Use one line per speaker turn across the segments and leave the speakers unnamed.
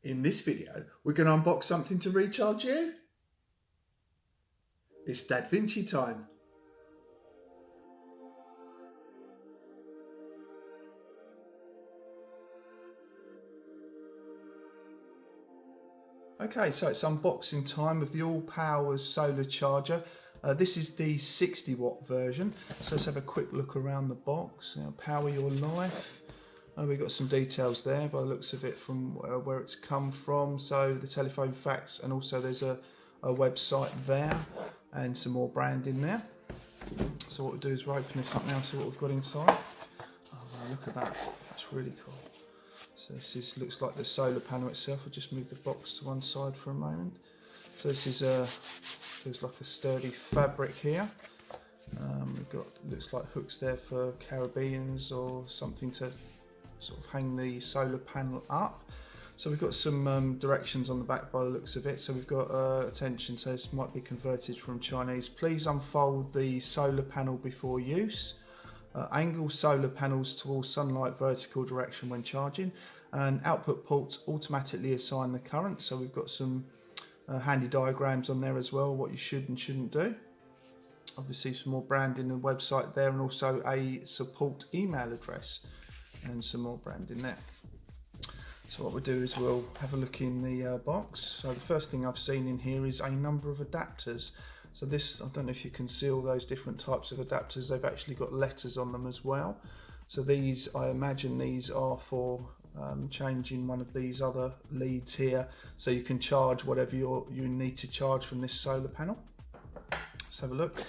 In this video, we're going to unbox something to recharge you. It's Da Vinci time. Okay, so it's unboxing time of the ALLPOWERS Solar Charger. This is the 60 watt version. So let's have a quick look around the box. Now, power your life. We've got some details there by the looks of it from where it's come from. So the telephone fax, and also there's a website there and some more branding there. So what we'll do is we'll open this up now and see what we've got inside. Oh wow, look at that, that's really cool. So this looks like the solar panel itself. I'll just move the box to one side for a moment. So this is feels like a sturdy fabric here. We've got, looks like hooks there for carabiners or something to sort of hang the solar panel up. So we've got some directions on the back by the looks of it. So we've got attention, so this might be converted from Chinese. Please unfold the solar panel before use. Angle solar panels towards sunlight vertical direction when charging, and output ports automatically assign the current. So we've got some handy diagrams on there as well, what you should and shouldn't do. Obviously some more branding and website there, and also a support email address and some more branding there. So what we'll do is we'll have a look in the box. So the first thing I've seen in here is a number of adapters. So this, I don't know if you can see all those different types of adapters. They've actually got letters on them as well. So these, I imagine these are for changing one of these other leads here, so you can charge whatever you need to charge from this solar panel. Let's have a look.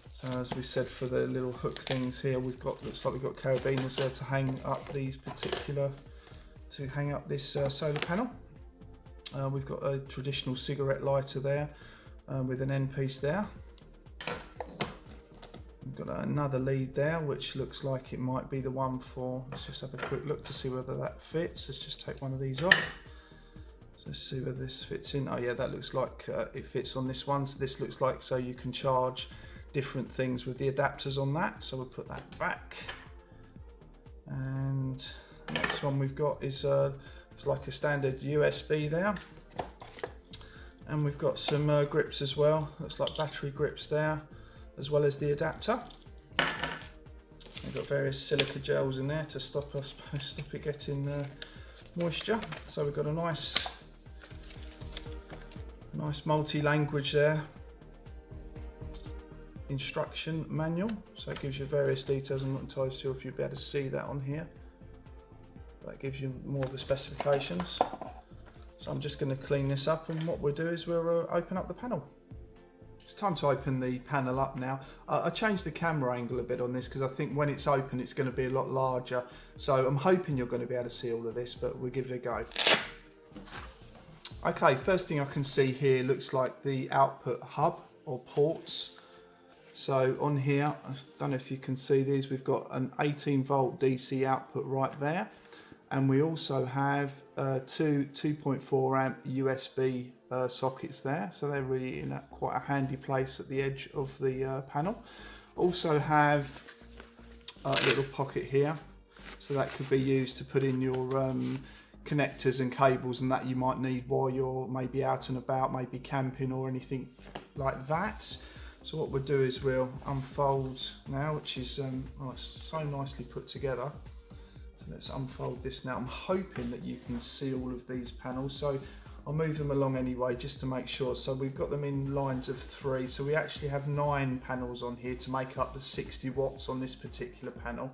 So as we said, for the little hook things here, we've got, looks like we've got carabiners there to hang up these particular, to hang up this solar panel. We've got a traditional cigarette lighter there with an end piece there. We've got another lead there, which looks like it might be the one for, let's just have a quick look to see whether that fits. Let's just take one of these off. So let's see whether this fits in. Oh yeah, that looks like it fits on this one. So this looks like, so you can charge different things with the adapters on that. So we'll put that back. And the next one we've got is it's like a standard USB there. And we've got some grips as well. Looks like battery grips there, as well as the adapter. We've got various silica gels in there to stop it getting moisture. So we've got a nice multi-language there instruction manual. So it gives you various details. I'm not entirely sure if you'll be able to see that on here. That gives you more of the specifications. So I'm just going to clean this up, and what we'll do is we'll open up the panel. It's time to open the panel up now. I changed the camera angle a bit on this because I think when it's open it's going to be a lot larger. So I'm hoping you're going to be able to see all of this, but we'll give it a go. Okay, first thing I can see here looks like the output hub or ports. So on here, I don't know if you can see these, we've got an 18 volt DC output right there. And we also have two 2.4 amp USB sockets there, so they're really in quite a handy place at the edge of the panel. Also have a little pocket here, so that could be used to put in your connectors and cables and that you might need while you're maybe out and about, maybe camping or anything like that. So what we'll do is we'll unfold now, which is oh, it's so nicely put together. So let's unfold this now. I'm hoping that you can see all of these panels, so I'll move them along anyway just to make sure. So we've got them in lines of 3, so we actually have 9 panels on here to make up the 60 watts on this particular panel.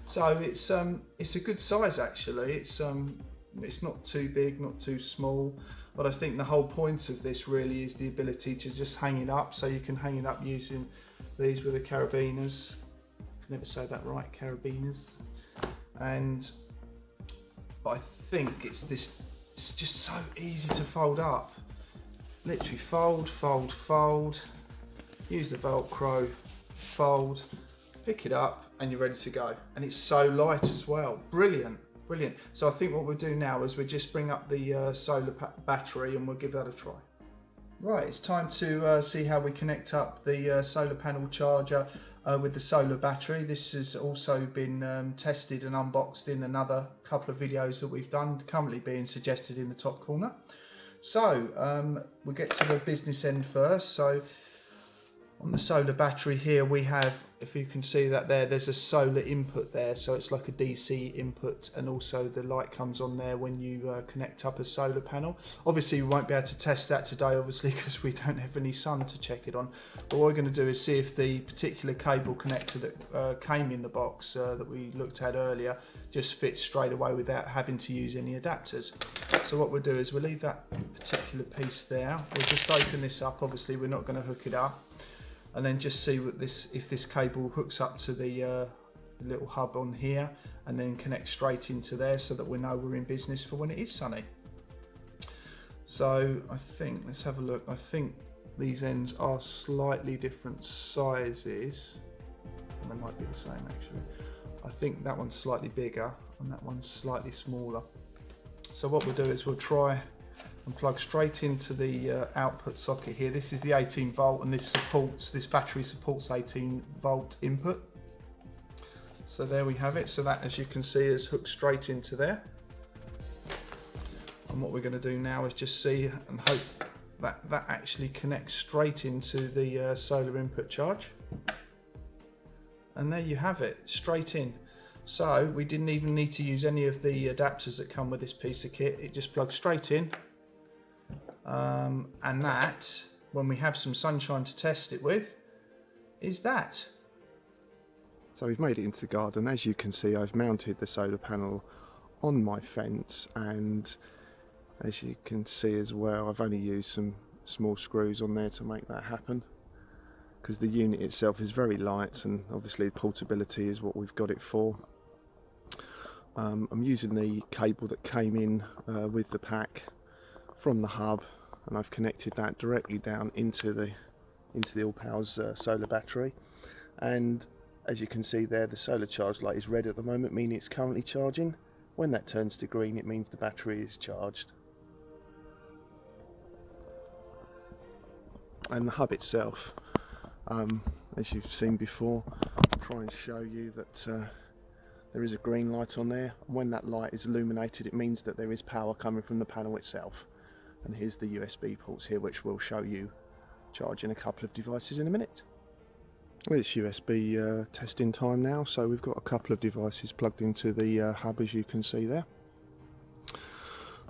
So it's a good size actually. It's not too big, not too small, but I think the whole point of this really is the ability to just hang it up. So you can hang it up using these with the carabiners. I can never say that right, carabiners. But I think it's just so easy to fold up. Literally fold, fold, fold, use the Velcro, fold, pick it up, and you're ready to go. And it's so light as well. Brilliant, brilliant. So I think what we'll do now is we'll just bring up the solar battery and we'll give that a try. Right, it's time to see how we connect up the solar panel charger with the solar battery. This has also been tested and unboxed in another couple of videos that we've done, currently being suggested in the top corner. So we'll get to the business end first. So on the solar battery here we have, if you can see that there's a solar input there, so it's like a DC input, and also the light comes on there when you connect up a solar panel. Obviously we won't be able to test that today, obviously, because we don't have any sun to check it on, but what we're going to do is see if the particular cable connector that came in the box that we looked at earlier just fits straight away without having to use any adapters. So what we'll do is we'll leave that particular piece there. We'll just open this up. Obviously we're not going to hook it up, and then just see what if this cable hooks up to the little hub on here and then connects straight into there, so that we know we're in business for when it is sunny. So I think, let's have a look. I think these ends are slightly different sizes. They might be the same actually. I think that one's slightly bigger and that one's slightly smaller. So what we'll do is we'll try and plug straight into the output socket here. This is the 18 volt, and this battery supports 18 volt input. So there we have it. So that, as you can see, is hooked straight into there. And what we're going to do now is just see and hope that that actually connects straight into the solar input charge. And there you have it, straight in. So we didn't even need to use any of the adapters that come with this piece of kit. It just plugs straight in. And that, when we have some sunshine to test it with, is that.
So we've made it into the garden. As you can see, I've mounted the solar panel on my fence, and as you can see as well, I've only used some small screws on there to make that happen, because the unit itself is very light, and obviously portability is what we've got it for. I'm using the cable that came in with the pack from the hub, and I've connected that directly down into the ALLPOWERS solar battery. And as you can see there, the solar charge light is red at the moment, meaning it's currently charging. When that turns to green, it means the battery is charged. And the hub itself, as you've seen before, I'll try and show you that there is a green light on there, and when that light is illuminated, it means that there is power coming from the panel itself. And here's the USB ports here, which will show you charging a couple of devices in a minute. Well, it's USB testing time now, so we've got a couple of devices plugged into the hub, as you can see there.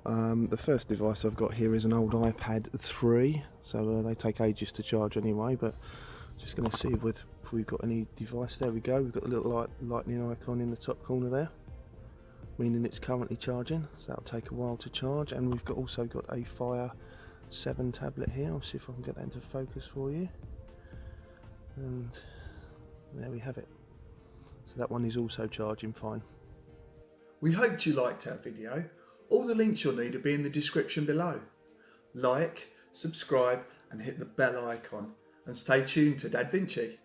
The first device I've got here is an old iPad 3, so they take ages to charge anyway, but just going to see if we've got any device. There we go, we've got a little lightning icon in the top corner there, meaning it's currently charging, so that'll take a while to charge. And we've also got a Fire 7 tablet here. I'll see if I can get that into focus for you, and there we have it. So that one is also charging fine.
We hoped you liked our video. All the links you'll need will be in the description below. Like, subscribe and hit the bell icon, and stay tuned to Dad Vinci.